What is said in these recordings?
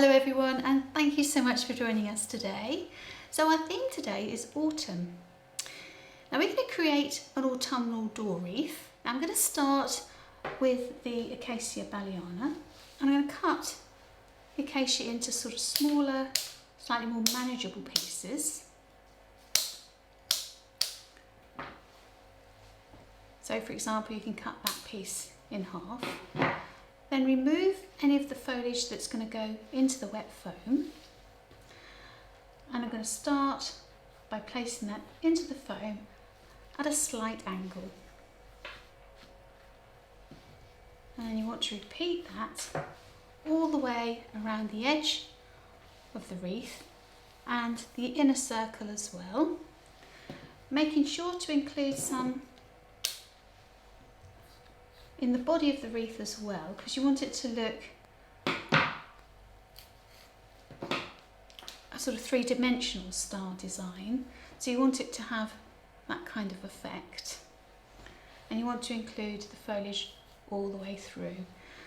Hello everyone, and thank you so much for joining us today. So our theme today is autumn. Now we're going to create an autumnal door wreath. Now I'm going to start with the Acacia Balliana. I'm going to cut the acacia into sort of smaller, slightly more manageable pieces. So for example, you can cut that piece in half. Then remove any of the foliage that's going to go into the wet foam. And I'm going to start by placing that into the foam at a slight angle. And then you want to repeat that all the way around the edge of the wreath and the inner circle as well, making sure to include some in the body of the wreath as well, because you want it to look a sort of three-dimensional style design. So you want it to have that kind of effect, and you want to include the foliage all the way through.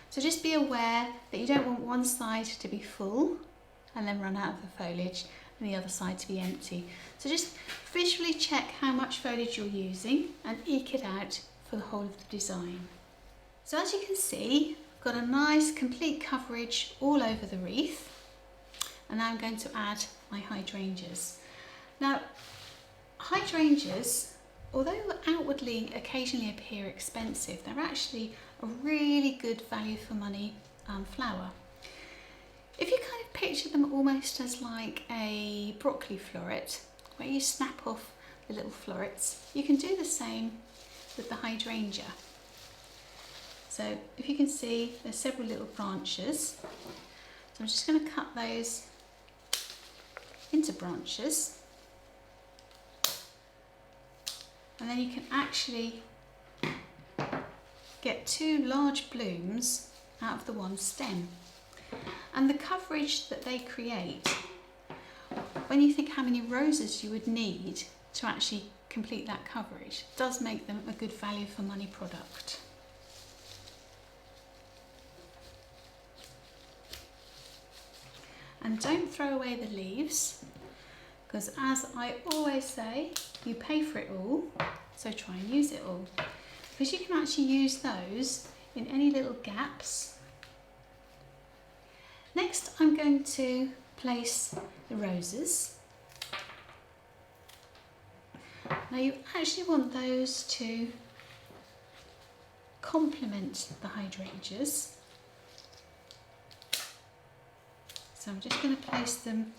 So just be aware that you don't want one side to be full and then run out of the foliage and the other side to be empty. So just visually check how much foliage you're using and eke it out for the whole of the design. So as you can see, I've got a nice complete coverage all over the wreath, and now I'm going to add my hydrangeas. Now hydrangeas, although outwardly occasionally appear expensive, they're actually a really good value for money flower. If you kind of picture them almost as like a broccoli floret, where you snap off the little florets, you can do the same with the hydrangea. So if you can see, there's several little branches. So I'm just going to cut those into branches. And then you can actually get two large blooms out of the one stem. And the coverage that they create, when you think how many roses you would need to actually complete that coverage, does make them a good value for money product. And don't throw away the leaves, because as I always say, you pay for it all, so try and use it all. Because you can actually use those in any little gaps. Next, I'm going to place the roses. Now you actually want those to complement the hydrangeas. So I'm just going to place them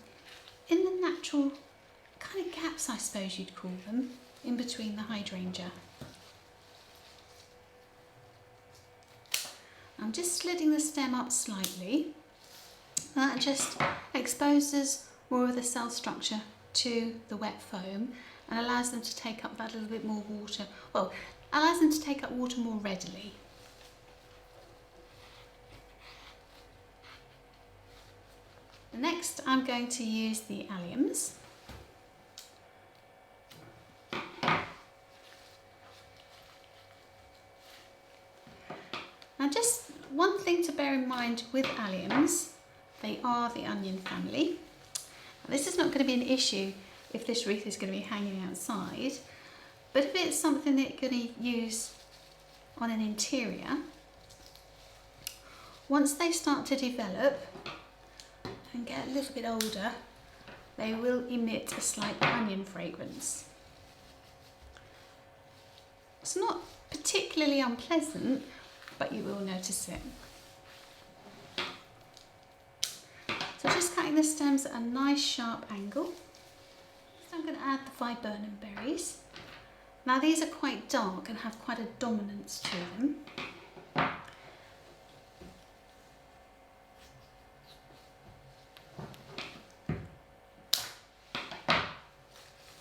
in the natural kind of gaps, I suppose you'd call them, in between the hydrangea. I'm just sliding the stem up slightly. That just exposes more of the cell structure to the wet foam and allows them to take up that little bit more water. Well, allows them to take up water more readily. Next, I'm going to use the Alliums. Now just one thing to bear in mind with Alliums, they are the onion family. Now, this is not going to be an issue if this wreath is going to be hanging outside, but if it's something that you're going to use on an interior, once they start to develop and get a little bit older, they will emit a slight onion fragrance. It's not particularly unpleasant, but you will notice it. So just cutting the stems at a nice sharp angle. So I'm going to add the viburnum berries. Now these are quite dark and have quite a dominance to them.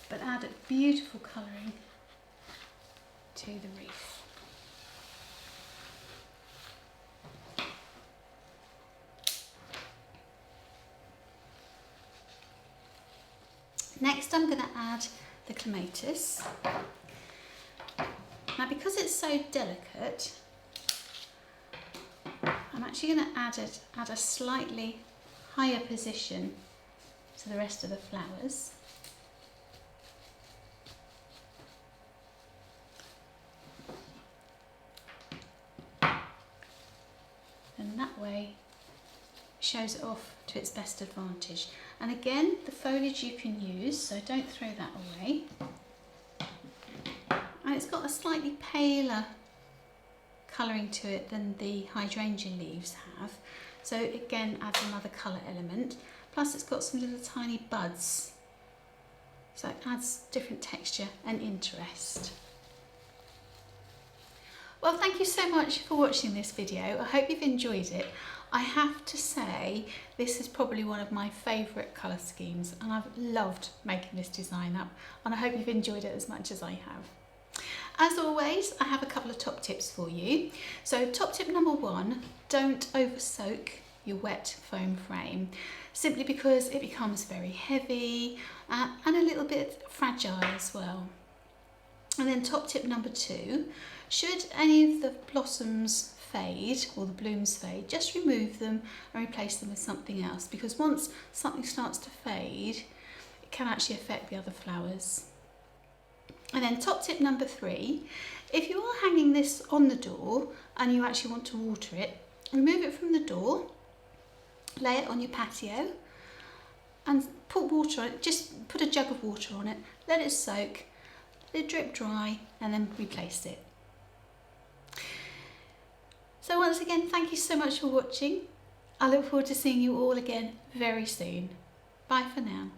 But add a beautiful colouring to the wreath. Next I'm going to add the clematis. Now because it's so delicate, I'm actually going to add it at a slightly higher position to the rest of the flowers. And that way shows it off to its best advantage. And again, the foliage you can use, so don't throw that away. And it's got a slightly paler colouring to it than the hydrangea leaves have. So again, adds another colour element. Plus it's got some little tiny buds. So it adds different texture and interest. Well, thank you so much for watching this video. I hope you've enjoyed it. I have to say, this is probably one of my favourite colour schemes, and I've loved making this design up, and I hope you've enjoyed it as much as I have. As always, I have a couple of top tips for you. So top tip number 1, don't over soak your wet foam frame, simply because it becomes very heavy and a little bit fragile as well. And then top tip number 2, should any of the blossoms fade or the blooms fade, just remove them and replace them with something else, because once something starts to fade, it can actually affect the other flowers. And then top tip number 3, if you are hanging this on the door and you actually want to water it, remove it from the door, lay it on your patio and put water on it, just put a jug of water on it, let it soak, let it drip dry, and then replace it. So once again, thank you so much for watching. I look forward to seeing you all again very soon. Bye for now.